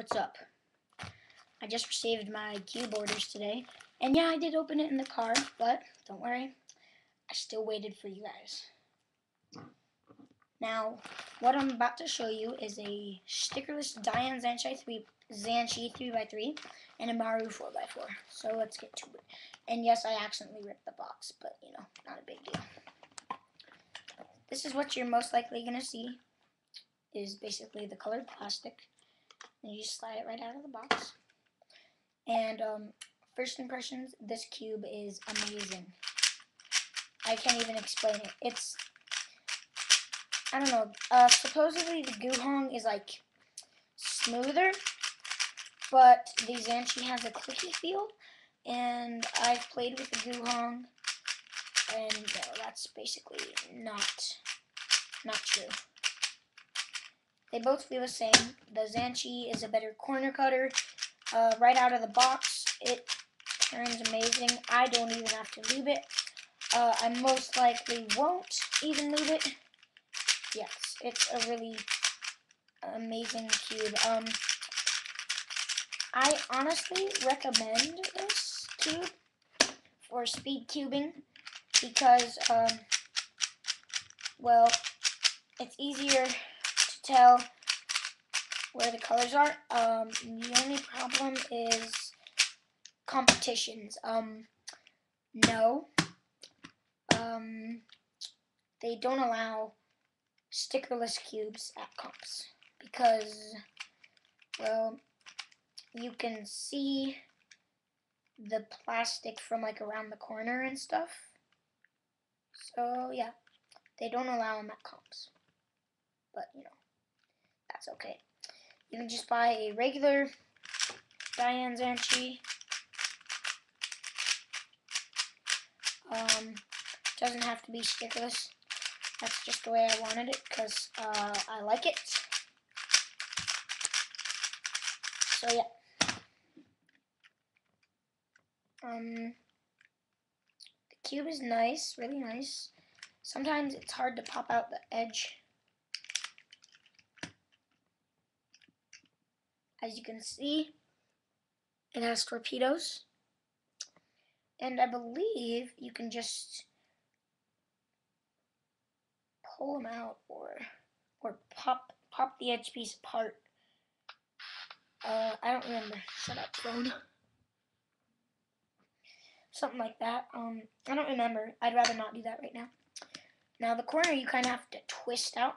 What's up? I just received my cube orders today, and yeah, I did open it in the car, but don't worry, I still waited for you guys. Now, what I'm about to show you is a stickerless Diane Zanchi 3x3 and a Maru 4x4. So let's get to it. And yes, I accidentally ripped the box, but you know, not a big deal. This is what you're most likely going to see, is basically the colored plastic. And you just slide it right out of the box. And first impressions, this cube is amazing. I can't even explain it. It's, I don't know, supposedly the Guhong is like smoother, but the Zanchi has a clicky feel, and I've played with the Guhong, and that's basically not true. They both feel the same. The Zanchi is a better corner cutter. Right out of the box, it turns amazing. I don't even have to lube it. I most likely won't even lube it. Yes, it's a really amazing cube. I honestly recommend this cube for speed cubing because, well, it's easier to tell where the colors are. The only problem is competitions. No. They don't allow stickerless cubes at comps because, well, you can see the plastic from like around the corner and stuff. So yeah, they don't allow them at comps. But you know, that's okay. You can just buy a regular Diane Zanchi. Doesn't have to be stickerless. That's just the way I wanted it because I like it. So yeah. The cube is nice, really nice. Sometimes it's hard to pop out the edge. As you can see, it has torpedoes. And I believe you can just pull them out or pop the edge piece apart. I don't remember. Shut up, phone. Something like that. I don't remember. I'd rather not do that right now. Now the corner you kind of have to twist out,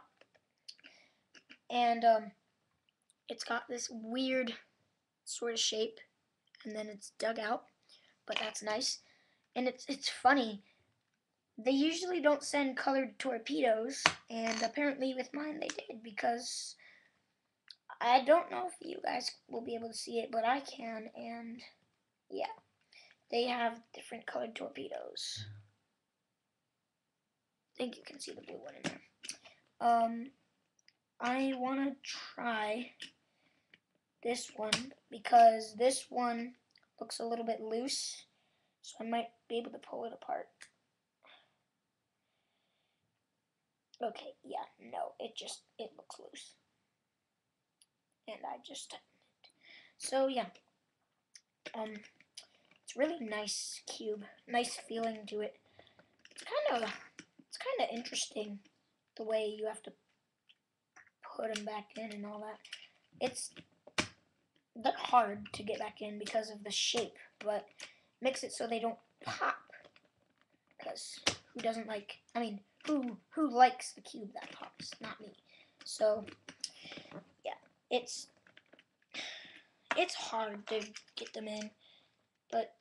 and it's got this weird sort of shape, and then it's dug out, but that's nice. And it's funny. They usually don't send colored torpedoes, and apparently with mine they did, because I don't know if you guys will be able to see it, but I can, and yeah, they have different colored torpedoes. I think you can see the blue one in there. I want to try this one, because this one looks a little bit loose, so I might be able to pull it apart. Okay, yeah, no, it looks loose. And I just tightened it. So yeah, it's really nice cube, nice feeling to it. It's kind of interesting the way you have to put them back in and all that. They're hard to get back in because of the shape, but makes it so they don't pop. Because who doesn't like? I mean, who likes the cube that pops? Not me. So yeah, it's hard to get them in, but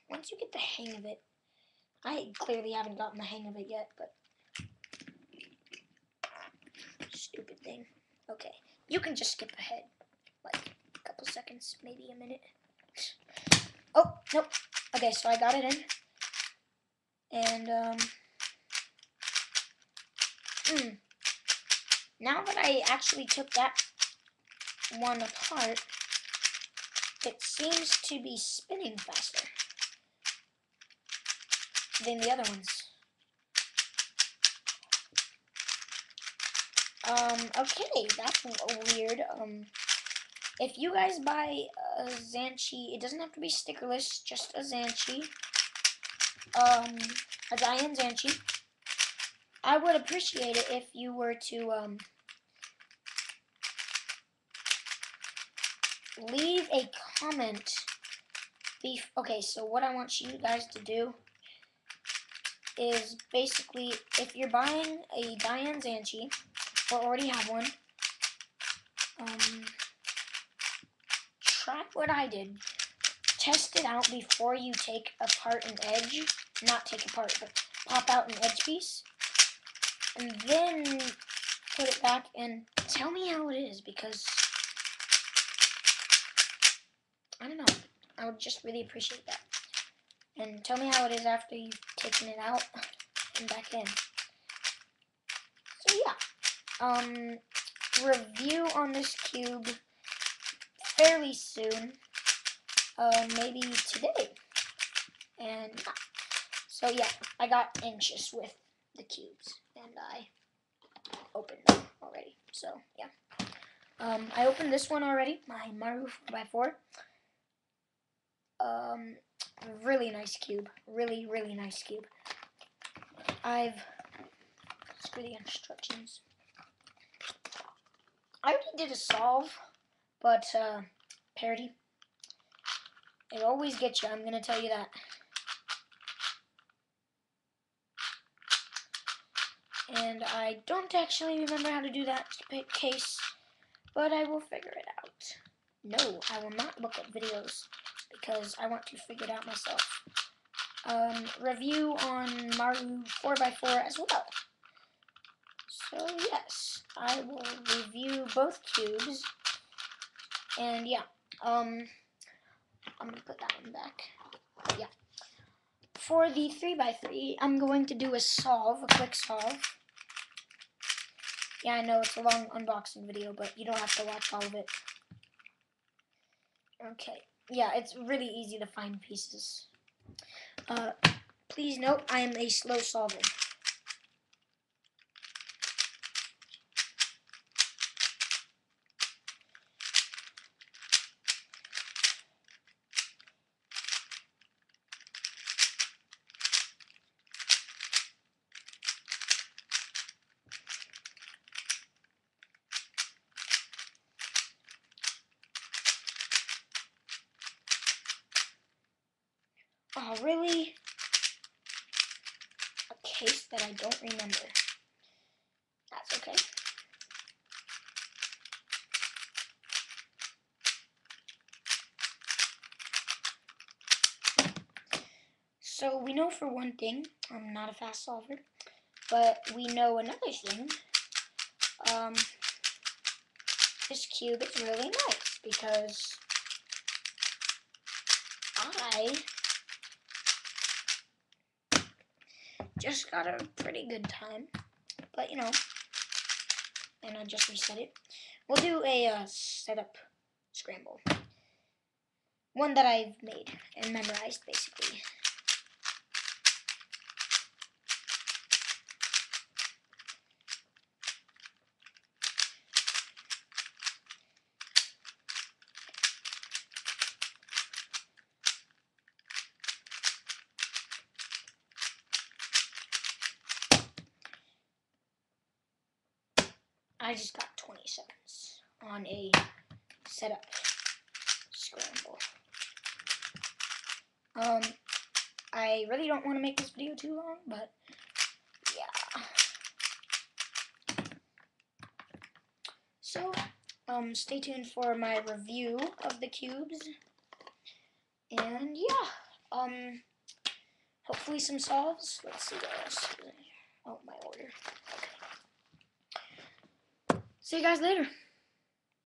once you get the hang of it, I clearly haven't gotten the hang of it yet, but stupid thing. Okay, you can just skip ahead, like a couple seconds, maybe a minute. Oh, nope. Okay, so I got it in, and now that I actually took that one apart, it seems to be spinning faster than the other ones. Okay, that's weird. if you guys buy a Zanchi, it doesn't have to be stickerless, just a Zanchi, a Diane Zanchi. I would appreciate it if you were to leave a comment. Okay, so what I want you guys to do is basically, if you're buying a Diane Zanchi or already have one, try what I did. Test it out before you take apart an edge. Not take apart, but pop out an edge piece. And then put it back and tell me how it is, because I don't know. I would just really appreciate that. And tell me how it is after you've taken it out and back in. So yeah. Review on this cube fairly soon. Maybe today. And yeah. So yeah, I got anxious with the cubes and I opened them already. So yeah. I opened this one already, my Maru 4x4. Really nice cube. Really, really nice cube. Screw the instructions. I already did a solve, but parody, it always gets you, I'm gonna tell you that. And I don't actually remember how to do that case, but I will figure it out. No, I will not look at videos because I want to figure it out myself. Review on Maru 4x4 as well. So yes, I will review both cubes. And yeah, I'm gonna put that one back. But yeah. For the 3x3, I'm going to do a quick solve. Yeah, I know it's a long unboxing video, but you don't have to watch all of it. Okay, yeah, it's really easy to find pieces. Please note, I am a slow solver. Oh, really? A case that I don't remember. That's okay. So we know for one thing, I'm not a fast solver, but we know another thing. This cube is really nice because I just got a pretty good time, but you know, and I just reset it. We'll do a setup scramble. One that I've made and memorized, basically. I just got 20 seconds on a setup scramble. I really don't want to make this video too long, but yeah. So, stay tuned for my review of the cubes. And yeah, hopefully some solves. Let's see what else is in here. Oh, my order. Okay. See you guys later.